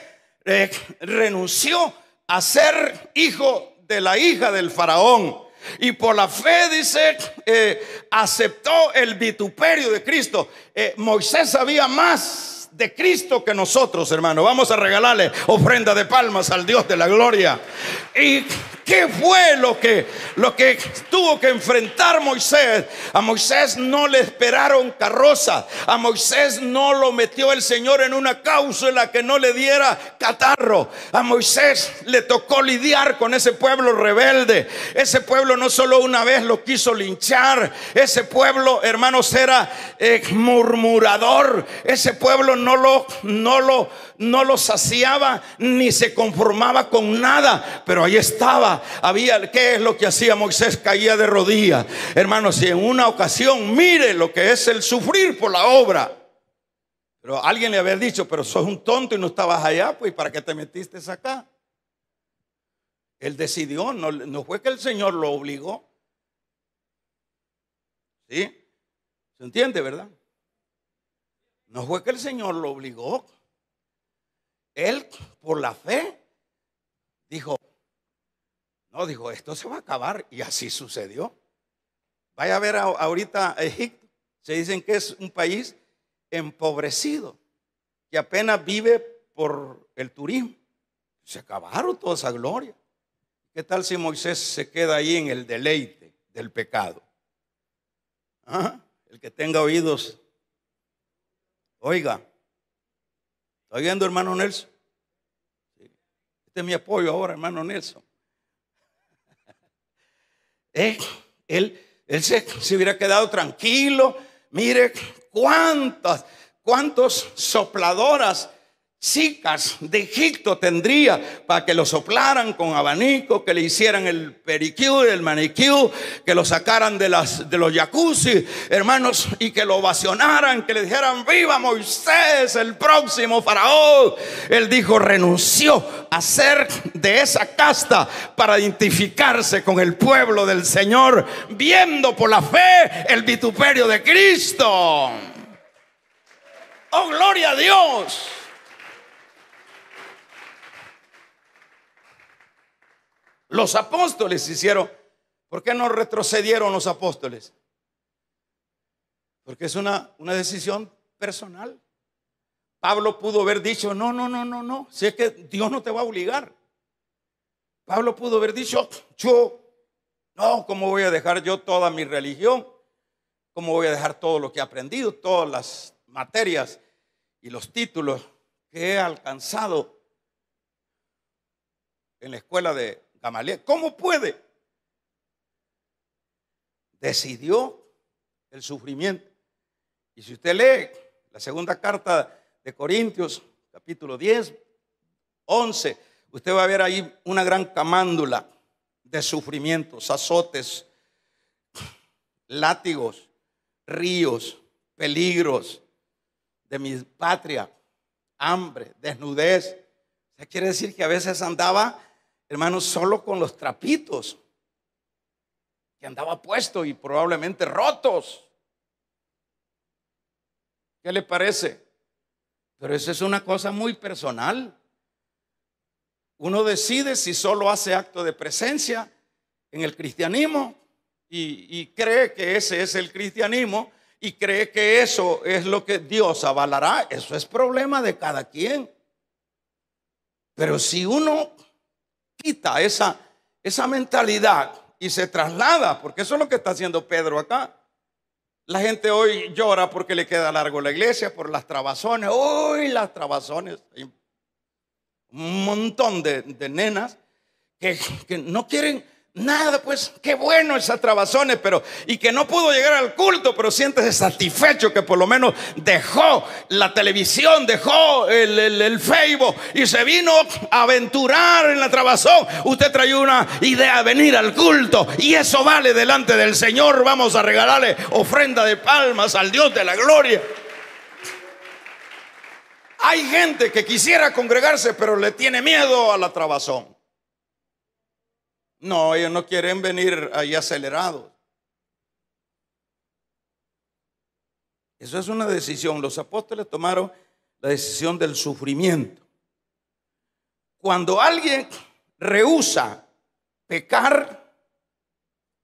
[SPEAKER 1] renunció a ser hijo de la hija del faraón. Y por la fe, dice, aceptó el vituperio de Cristo. Moisés sabía más de Cristo que nosotros, hermano. Vamos a regalarle ofrenda de palmas al Dios de la gloria. ¿Y qué fue lo que tuvo que enfrentar Moisés? A Moisés no le esperaron carroza. A Moisés no lo metió el Señor en una cápsula que no le diera catarro. A Moisés le tocó lidiar con ese pueblo rebelde. Ese pueblo no solo una vez lo quiso linchar. Ese pueblo, hermanos, era murmurador. Ese pueblo no lo saciaba ni se conformaba con nada. Pero ahí estaba. ¿Qué es lo que hacía Moisés? Caía de rodillas. Hermanos, y en una ocasión, mire lo que es el sufrir por la obra. Pero alguien le había dicho, pero sos un tonto y no estabas allá, pues ¿para qué te metiste acá? Él decidió, no fue que el Señor lo obligó. ¿Sí? ¿Se entiende, verdad? No fue que el Señor lo obligó. Él, por la fe, dijo, esto se va a acabar. Y así sucedió. Vaya a ver ahorita a Egipto. Se dicen que es un país empobrecido, que apenas vive por el turismo. Se acabaron toda esa gloria. ¿Qué tal si Moisés se queda ahí en el deleite del pecado? ¿Ah? El que tenga oídos, oiga. ¿Está oyendo, hermano Nelson? Este es mi apoyo ahora, hermano Nelson. Él se hubiera quedado tranquilo. Mire cuántos sopladoras chicas de Egipto tendría para que lo soplaran con abanico, que le hicieran el pedicure, el manicure, que lo sacaran de los jacuzzi, hermanos, y que lo ovacionaran, que le dijeran: viva Moisés, el próximo faraón. Él dijo, renunció a ser de esa casta para identificarse con el pueblo del Señor, viendo por la fe el vituperio de Cristo. Oh, gloria a Dios. Los apóstoles hicieron. ¿Por qué no retrocedieron los apóstoles? Porque es una decisión personal. Pablo pudo haber dicho: no, si es que Dios no te va a obligar. Pablo pudo haber dicho: ¿cómo voy a dejar yo toda mi religión? ¿Cómo voy a dejar todo lo que he aprendido, todas las materias y los títulos que he alcanzado en la escuela de Gamaliel? ¿Cómo puede? Decidió el sufrimiento. Y si usted lee la segunda carta de Corintios, capítulo 10, 11, usted va a ver ahí una gran camándula de sufrimientos, azotes, látigos, ríos, peligros de mi patria, hambre, desnudez. O sea, quiere decir que a veces andaba, hermanos, solo con los trapitos que andaba puesto y probablemente rotos. ¿Qué le parece? Pero eso es una cosa muy personal. Uno decide si solo hace acto de presencia en el cristianismo y cree que ese es el cristianismo y cree que eso es lo que Dios avalará. Eso es problema de cada quien. Pero si uno quita esa mentalidad y se traslada, porque eso es lo que está haciendo Pedro acá. La gente hoy llora porque le queda largo la iglesia, por las trabazones. Uy, las trabazones. Hay un montón de nenas que no quieren nada, pues qué bueno esas trabazones, pero y que no pudo llegar al culto, pero siéntese satisfecho que por lo menos dejó la televisión, dejó el Facebook y se vino a aventurar en la trabazón. Usted trajo una idea de venir al culto y eso vale delante del Señor. Vamos a regalarle ofrenda de palmas al Dios de la gloria. Hay gente que quisiera congregarse, pero le tiene miedo a la trabazón. No, ellos no quieren venir ahí acelerados. Eso es una decisión. Los apóstoles tomaron la decisión del sufrimiento. Cuando alguien rehúsa pecar,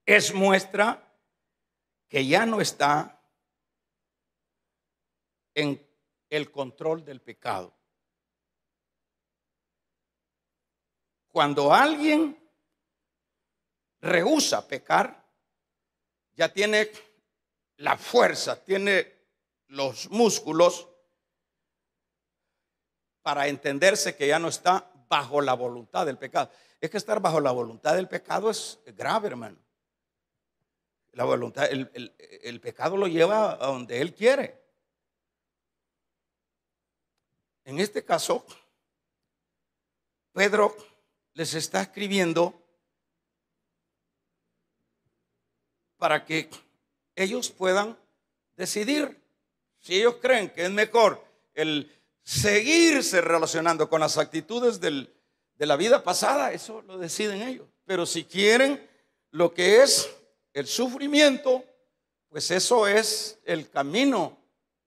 [SPEAKER 1] es muestra que ya no está en el control del pecado. Cuando alguien rehúsa pecar, ya tiene la fuerza, tiene los músculos para entenderse que ya no está bajo la voluntad del pecado. Es que estar bajo la voluntad del pecado es grave, hermano. La voluntad, el pecado lo lleva a donde él quiere. En este caso, Pedro les está escribiendo para que ellos puedan decidir si ellos creen que es mejor el seguirse relacionando con las actitudes de la vida pasada. Eso lo deciden ellos. Pero si quieren lo que es el sufrimiento, pues eso es el camino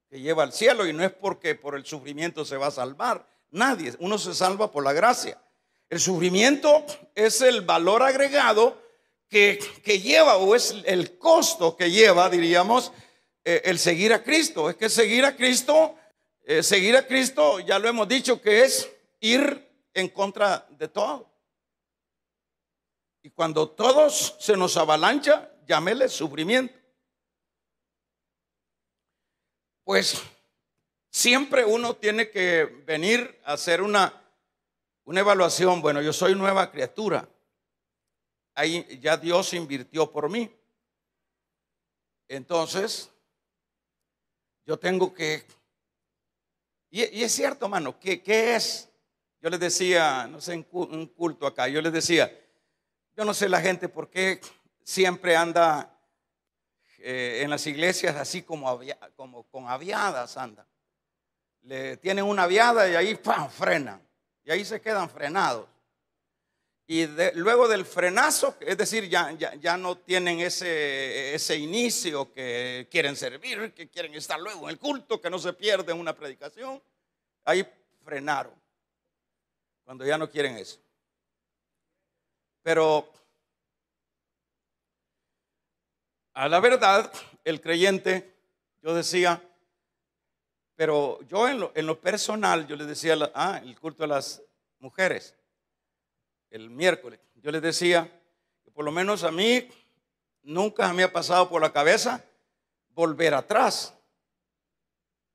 [SPEAKER 1] que lleva al cielo, y no es porque por el sufrimiento se va a salvar nadie. Uno se salva por la gracia. El sufrimiento es el valor agregado que lleva, o es el costo que lleva, diríamos, el seguir a Cristo. Es que seguir a Cristo, ya lo hemos dicho, que es ir en contra de todo. Y cuando todos se nos avalancha, llámele sufrimiento. Pues siempre uno tiene que venir a hacer una evaluación. Bueno, yo soy nueva criatura. Ahí ya Dios invirtió por mí. Entonces, yo tengo que Y es cierto, hermano, ¿qué es? Yo les decía, no sé, en un culto acá, yo les decía, yo no sé la gente por qué siempre anda en las iglesias así como con aviadas anda. Le tienen una aviada y ahí ¡pam!, frenan. Y ahí se quedan frenados. Y luego del frenazo, es decir, ya no tienen ese inicio que quieren servir, que quieren estar luego en el culto, que no se pierden una predicación. Ahí frenaron, cuando ya no quieren eso. Pero a la verdad, el creyente, yo decía, pero yo en lo personal, yo les decía, el culto de las mujeres, el miércoles, yo les decía que por lo menos a mí nunca me ha pasado por la cabeza volver atrás.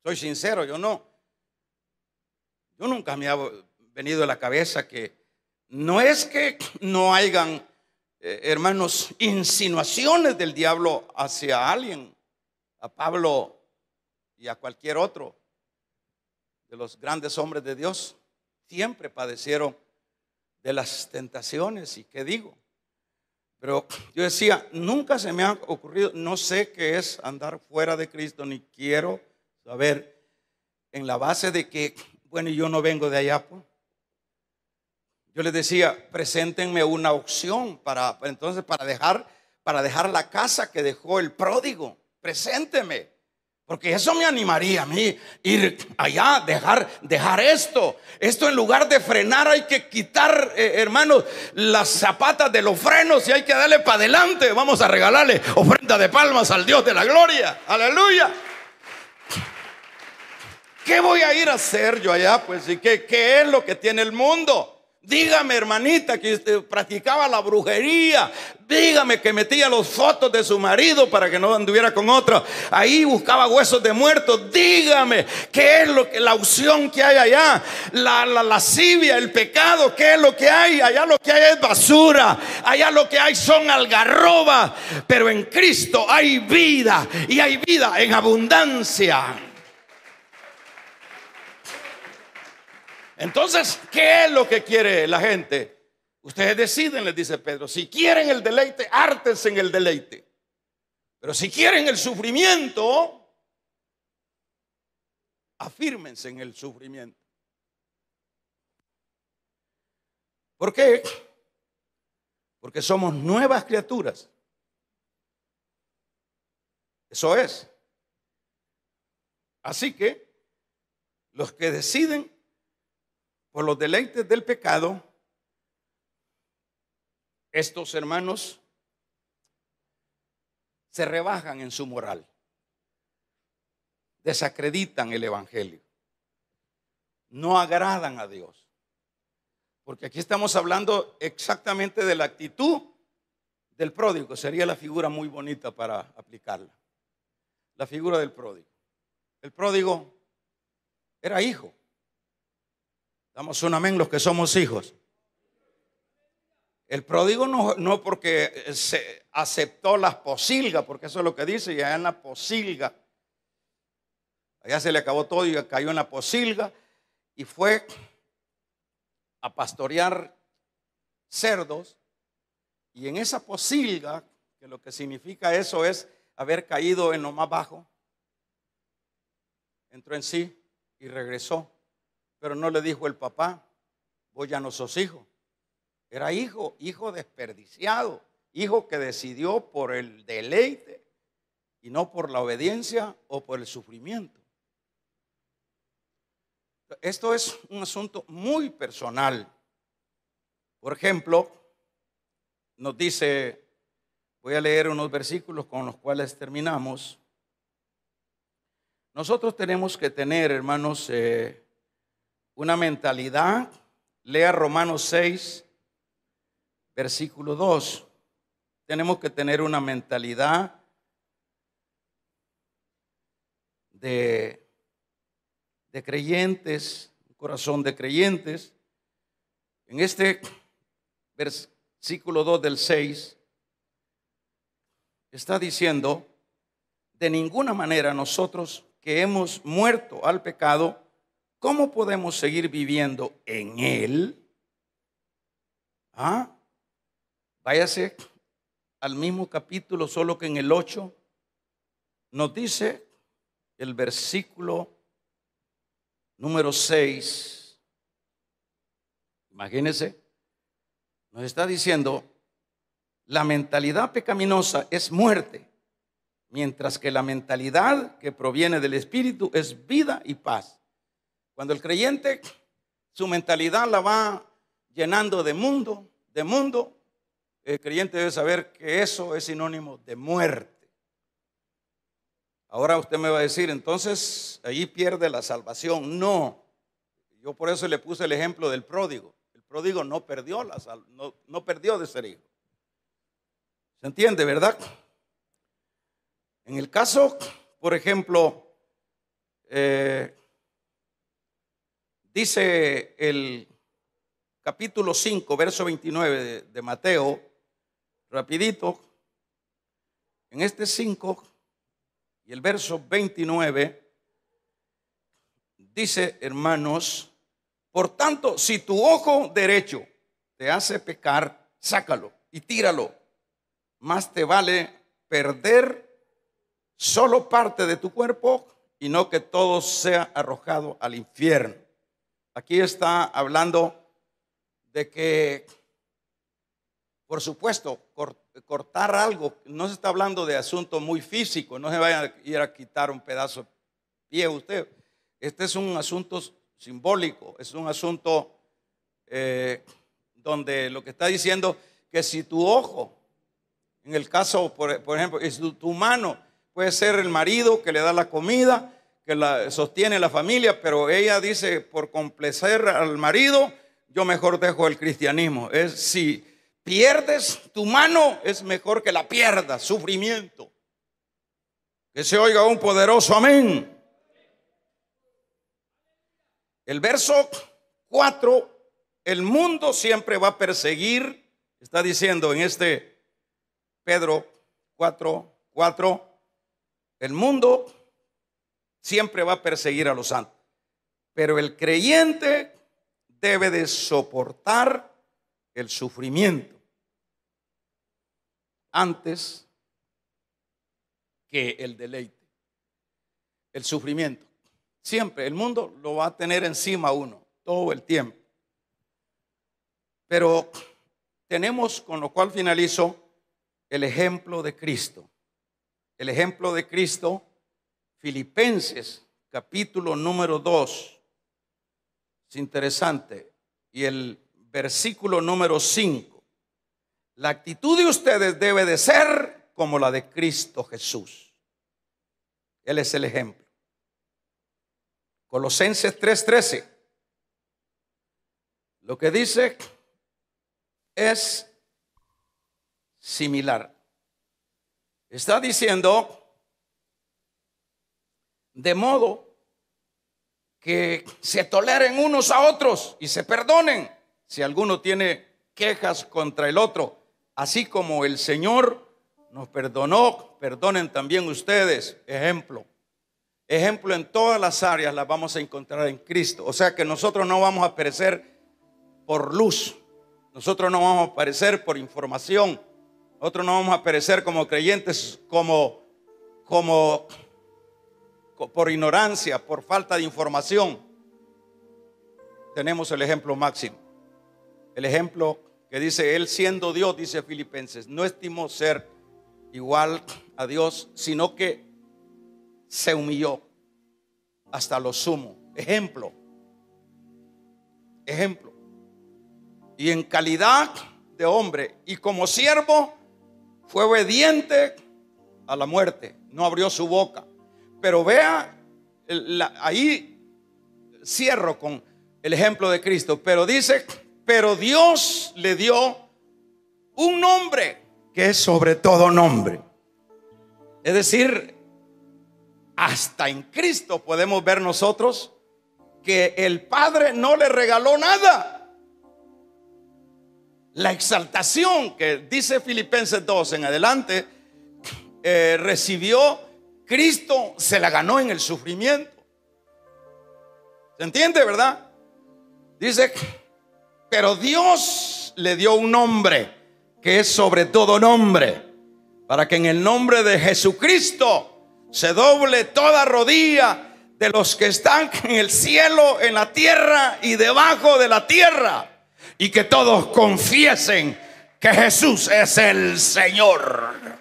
[SPEAKER 1] Soy sincero, yo nunca me ha venido a la cabeza que no es que no hayan, hermanos, insinuaciones del diablo hacia alguien, a Pablo y a cualquier otro de los grandes hombres de Dios, siempre padecieron de las tentaciones. ¿Y qué digo? Pero yo decía, nunca se me ha ocurrido, no sé qué es andar fuera de Cristo, ni quiero saber, en la base de que, bueno, yo no vengo de allá, pues. Yo les decía, preséntenme una opción para dejar la casa que dejó el pródigo. Presénteme, porque eso me animaría a mí, ir allá, dejar esto en lugar de frenar. Hay que quitar, hermanos, las zapatas de los frenos y hay que darle para adelante. Vamos a regalarle ofrenda de palmas al Dios de la gloria. Aleluya. ¿Qué voy a ir a hacer yo allá? Pues, ¿y qué es lo que tiene el mundo? Dígame, hermanita, que usted practicaba la brujería. Dígame que metía los fotos de su marido para que no anduviera con otro. Ahí buscaba huesos de muertos. Dígame, ¿qué es la unción que hay allá? La lascivia, el pecado, ¿qué es lo que hay? Allá lo que hay es basura. Allá lo que hay son algarrobas. Pero en Cristo hay vida, y hay vida en abundancia. Entonces, ¿qué es lo que quiere la gente? Ustedes deciden, les dice Pedro. Si quieren el deleite, hártense en el deleite. Pero si quieren el sufrimiento, afírmense en el sufrimiento. ¿Por qué? Porque somos nuevas criaturas. Eso es. Así que los que deciden por los deleites del pecado, estos hermanos se rebajan en su moral, desacreditan el evangelio, no agradan a Dios. Porque aquí estamos hablando exactamente de la actitud del pródigo. Sería la figura muy bonita para aplicarla. La figura del pródigo. El pródigo era hijo. Damos un amén los que somos hijos. El pródigo no porque se aceptó las posilgas, porque eso es lo que dice, y allá en la posilga, allá se le acabó todo y cayó en la posilga y fue a pastorear cerdos. Y en esa posilga, que lo que significa eso es haber caído en lo más bajo, entró en sí y regresó. Pero no le dijo el papá, vos ya no sos hijo. Era hijo desperdiciado, hijo que decidió por el deleite y no por la obediencia o por el sufrimiento. Esto es un asunto muy personal. Por ejemplo, nos dice, voy a leer unos versículos con los cuales terminamos. Nosotros tenemos que tener, hermanos, una mentalidad. Lea Romanos 6, versículo 2. Tenemos que tener una mentalidad de creyentes, un corazón de creyentes. En este versículo 2 del 6 está diciendo: de ninguna manera nosotros que hemos muerto al pecado ¿cómo podemos seguir viviendo en Él? Váyase al mismo capítulo, solo que en el 8 nos dice el versículo número 6. Imagínense, nos está diciendo: la mentalidad pecaminosa es muerte, mientras que la mentalidad que proviene del Espíritu es vida y paz. Cuando el creyente, su mentalidad la va llenando de mundo, el creyente debe saber que eso es sinónimo de muerte. Ahora usted me va a decir, entonces ahí pierde la salvación. No, yo por eso le puse el ejemplo del pródigo. El pródigo no perdió no perdió de ser hijo. ¿Se entiende, verdad? En el caso, por ejemplo, dice el capítulo 5, verso 29 de Mateo, rapidito, en este 5 y el verso 29, dice, hermanos, por tanto, si tu ojo derecho te hace pecar, sácalo y tíralo. Más te vale perder solo parte de tu cuerpo y no que todo sea arrojado al infierno. Aquí está hablando de que, por supuesto, cortar algo, no se está hablando de asunto muy físico, no se vaya a ir a quitar un pedazo de pie usted. Este es un asunto simbólico, es un asunto donde lo que está diciendo que si tu ojo, en el caso, por ejemplo, es tu mano, puede ser el marido que le da la comida, que la sostiene la familia, pero ella dice, por complacer al marido, yo mejor dejo el cristianismo. Es si pierdes tu mano, es mejor que la pierdas. Sufrimiento. Que se oiga un poderoso amén. El verso 4, el mundo siempre va a perseguir, está diciendo en este Pedro 4:4, el mundo siempre va a perseguir a los santos, pero el creyente debe de soportar el sufrimiento antes que el deleite. El sufrimiento siempre, el mundo lo va a tener encima a uno todo el tiempo. Pero tenemos, con lo cual finalizo, el ejemplo de Cristo. El ejemplo de Cristo, Filipenses capítulo número 2. Es interesante. Y el versículo número 5. La actitud de ustedes debe de ser como la de Cristo Jesús. Él es el ejemplo. Colosenses 3:13. Lo que dice es similar. Está diciendo, de modo que se toleren unos a otros y se perdonen si alguno tiene quejas contra el otro, así como el Señor nos perdonó, perdonen también ustedes. Ejemplo en todas las áreas las vamos a encontrar en Cristo. O sea que nosotros no vamos a perecer por luz, nosotros no vamos a perecer por información, nosotros no vamos a perecer como creyentes como por ignorancia, por falta de información. Tenemos el ejemplo máximo, el ejemplo que dice, él siendo Dios, dice Filipenses, no estimó ser igual a Dios, sino que se humilló hasta lo sumo. Ejemplo. Y en calidad de hombre y como siervo fue obediente a la muerte, no abrió su boca. Pero vea, ahí cierro con el ejemplo de Cristo, pero dice, pero Dios le dio un nombre que es sobre todo nombre. Es decir, hasta en Cristo podemos ver nosotros que el Padre no le regaló nada. La exaltación que dice Filipenses 2 en adelante recibió Cristo, se la ganó en el sufrimiento. ¿Se entiende, verdad? Dice, pero Dios le dio un nombre que es sobre todo nombre, para que en el nombre de Jesucristo se doble toda rodilla de los que están en el cielo, en la tierra y debajo de la tierra, y que todos confiesen que Jesús es el Señor.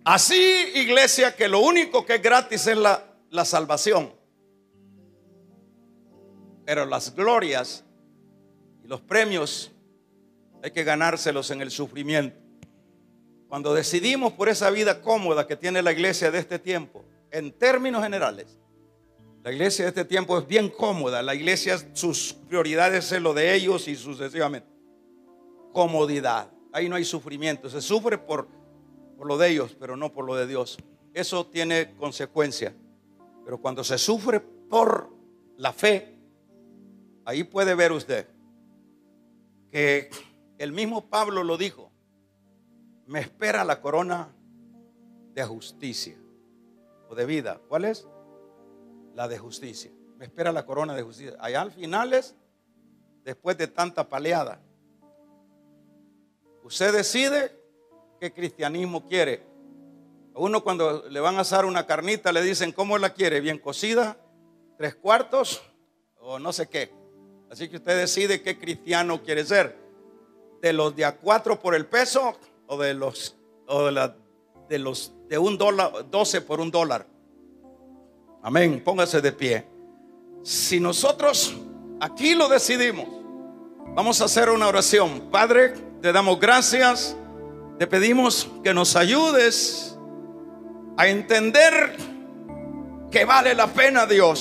[SPEAKER 1] Así, iglesia, que lo único que es gratis es la salvación, pero las glorias y los premios hay que ganárselos en el sufrimiento. Cuando decidimos por esa vida cómoda que tiene la iglesia de este tiempo, en términos generales, la iglesia de este tiempo es bien cómoda. La iglesia, sus prioridades es lo de ellos y sucesivamente. Comodidad. Ahí no hay sufrimiento. Se sufre por lo de ellos, pero no por lo de Dios. Eso tiene consecuencia. Pero cuando se sufre por la fe, ahí puede ver usted que el mismo Pablo lo dijo: me espera la corona de justicia o de vida. ¿Cuál es? La de justicia. Me espera la corona de justicia. Allá al final, después de tanta paleada, usted decide qué cristianismo quiere. A uno, cuando le van a asar una carnita, le dicen: ¿cómo la quiere? ¿Bien cocida? ¿3/4? O no sé qué. Así que usted decide qué cristiano quiere ser. ¿De los de a 4 por el peso o de los de $1, 12 por $1? Amén. Póngase de pie. Si nosotros aquí lo decidimos, vamos a hacer una oración. Padre, te damos gracias. Te pedimos que nos ayudes a entender que vale la pena, Dios,